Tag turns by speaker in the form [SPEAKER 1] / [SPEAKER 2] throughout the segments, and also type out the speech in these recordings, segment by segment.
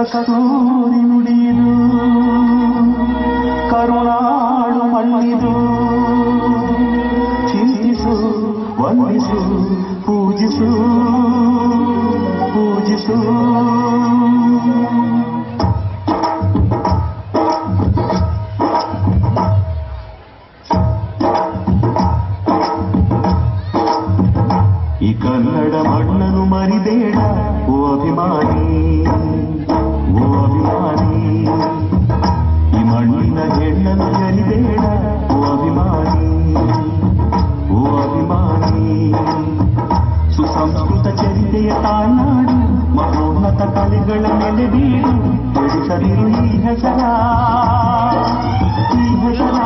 [SPEAKER 1] ಕಸ್ತೂರಿ ನುಡಿದು ಕರುಣಾಳು ಮಣ್ಣಿದು ಚಿಂತಿಸು ವಂದಿಸು ಪೂಜಿಸು ಪೂಜಿಸು ಈ ಕನ್ನಡ ಮಣ್ಣನ್ನು ಮರಿಬೇಡ ಓ ಅಭಿಮಾನಿ ಓ ಅಭಿಮಾನಿ ಈ ಮಣ್ಣಿನ ಹೆಣ್ಣನ್ನು ಜರಿಬೇಡ ಓ ಅಭಿಮಾನಿ ಓ ಅಭಿಮಾನಿ ಸುಸಂಸ್ಕೃತ ಚರಿತೆಯ ತಾಯ್ನಾಡು ಮಹೋನ್ನತ ಕಲೆಗಳ ಮೇಲೆ ಬೀಡು ಬೆಳೆಸದಿರು ಈ ಹೆಸರ ಈ ಹೆಸರ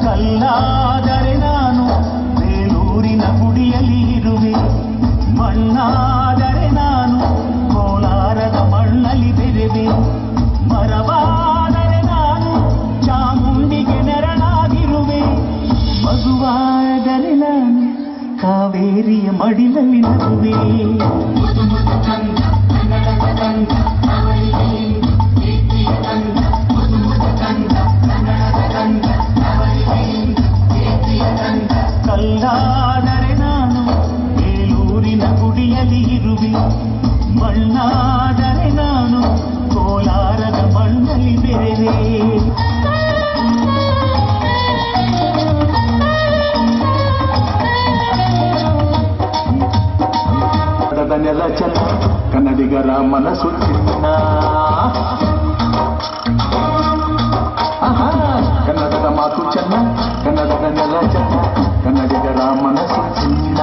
[SPEAKER 1] ಕಲ್ಲಾದರೆ ನಾನು ಬೇಲೂರಿನ ಗುಡಿಯಲ್ಲಿ ಇರುವೆ ಮಣ್ಣಾದರೆ ನಾನು ಕೋಲಾರದ ಮಣ್ಣಲ್ಲಿ ಬೆರೆವೆ ಮರವಾದರೆ ನಾನು ಚಾಮುಂಡಿಗೆ ನೆರಳಾಗಿರುವೆ ಮಗುವಾದರೆ ನಾನು ಕಾವೇರಿಯ ಮಡಿಲಲ್ಲಿ ನಗುವೆ ಕಲ್ಲಾದರೆ ನಾನು ಬೇಲೂರಿನ ಗುಡಿಯಲ್ಲಿ ಇರುವೆ ಮಣ್ಣಾದರೆ ನಾನು ಕೋಲಾರದ ಮಣ್ಣಲ್ಲಿ ಬೆರೆವೆ ಕನ್ನಡದ ನೆಲ ಚೆನ್ನ ಕನ್ನಡಿಗರ ಮನಸ್ಸು ಚಿನ್ನ ಕನ್ನಡದ ಮಾತು ಚೆನ್ನ ಕನ್ನಡದ ನೆಲ ಚೆನ್ನ ಕನ್ನಡಿಗರ ಮನಸ್ಸು ಚಿನ್ನ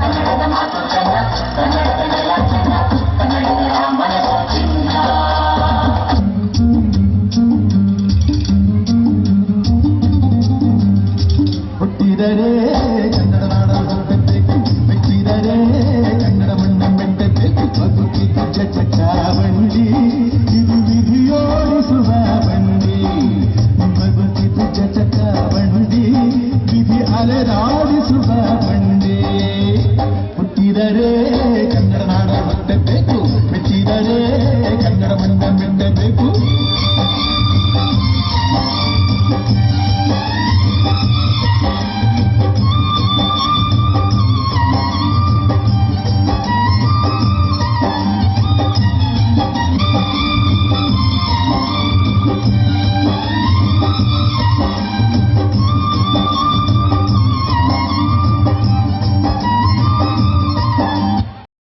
[SPEAKER 1] ಕನ್ನಡದ ಮಾತು ಚೆನ್ನ ಕನ್ನಡದ ನೆಲ ಚೆನ್ನ ಕನ್ನಡಿಗರ ಮನಸ್ಸು ಚಿನ್ನ ಹುಟ್ಟಿದರೆ ಕನ್ನಡ ನಾಡ ಬೆಟ್ಟಬೇಕು ಮೆಚ್ಚಿದರೆ ಕನ್ನಡ ಮಣ್ಣ ಬೆಟ್ಟಬೇಕು ಬದುಕಿದ್ದು ಚಚಾವಂಡಿ ಇದು ವಿಧಿಯೋಡಿಸುವ ಬಂಡಿ ಬದುಕಿದ್ದು ಚಚಾವಂಡಿ ವಿಧಿ ಅಲೆದಾಡಿಸುವ ಬಂಡಿ ಹುಟ್ಟಿದರೆ ಕನ್ನಡ ನಾಡ ಬೆಟ್ಟಬೇಕು ಮೆಚ್ಚಿದರೆ